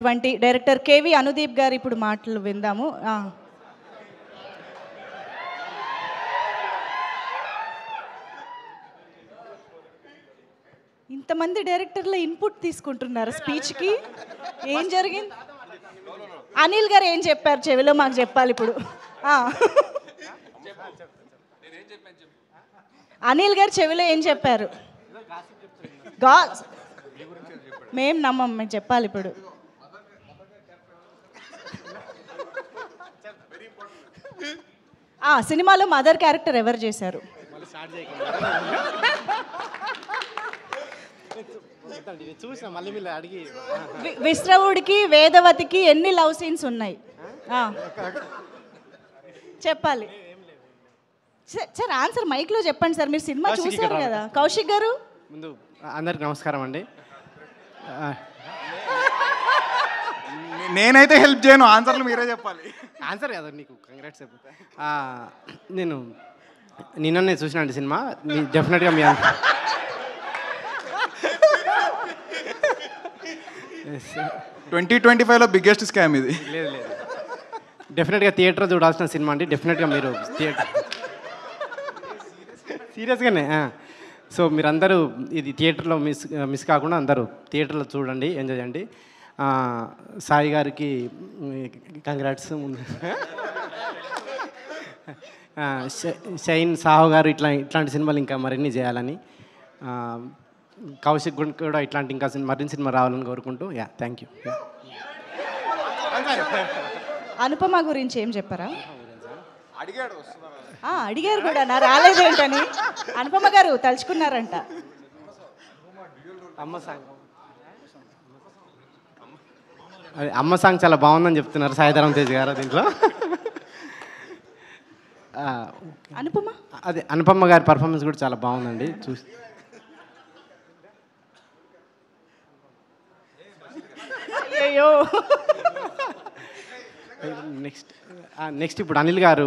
Director KV Anudeep గారు ఇప్పుడు మాటలు విందాము. ఇంతమంది డైరెక్టర్ల ఇన్పుట్ తీసుకుంటున్నారు స్పీచ్కి. ఏం జరిగింది? అనిల్ గారు ఏం చెప్పారు చెవిలో మాకు చెప్పాలి ఇప్పుడు. అనిల్ గారు చెవిలో ఏం చెప్పారు? మేం నమ్మం, మేము చెప్పాలి ఇప్పుడు. సినిమాలో మదర్ క్యారెక్టర్ ఎవరు చేశారు? విశ్రవుడికి వేదవతికి ఎన్ని లవ్ సీన్స్ ఉన్నాయి? చెప్పాలి సార్. ఆన్సర్ మైక్లో చెప్పండి సార్. మీరు సినిమా చూసారు కదా. కౌశిక్ గారు ముందు అందరికి నమస్కారం అండి. నేనైతే హెల్ప్ చేయను, ఆన్సర్లు మీరే చెప్పాలి. ఆన్సర్ కదా నీకు కంగ్రాట్స్ చెప్పు. నేను నిన్ననే చూసినండి సినిమా. డెఫినెట్గా మీ 2025లో బిగ్గెస్ట్ స్కామ్ ఇది. లేదు లేదు, డెఫినెట్గా థియేటర్ చూడాల్సిన సినిమా అండి. డెఫినెట్గా మీరు థియేటర్ సీరియస్గానే. సో మీరందరూ ఇది థియేటర్లో మిస్ కాకుండా అందరూ థియేటర్లో చూడండి, ఎంజాయ్ చేయండి. సాయి గారికి కంగ్రాట్స్. షైన్ సాహు గారు ఇట్లాంటి సినిమాలు ఇంకా మరిన్ని చేయాలని, కౌశిక్ కూడా ఇట్లాంటి ఇంకా మరిన్ని సినిమా రావాలని కోరుకుంటూ థ్యాంక్ యూ. అనుపమ గురించి ఏం చెప్పారా? అడిగారు కూడా, నా రాలేదేంటని. అనుపమ గారు తలుచుకున్నారంట. అమ్మ సాంగ్ చాలా బాగుందని చెప్తున్నారు సాయిధరం తేజ్ గారు దీంట్లో. అనుపమ గారి పర్ఫార్మెన్స్ కూడా చాలా బాగుందండి. చూసి నెక్స్ట్ ఇప్పుడు అనిల్ గారు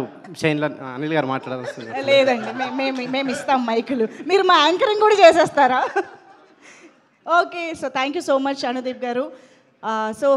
మాట్లాడాల్సింది. లేదండి, మేము ఇస్తాం మైకులు. మీరు మా యాంకరింగ్ కూడా చేసేస్తారా? Okay, so thank you so much Anudeep గారు. సో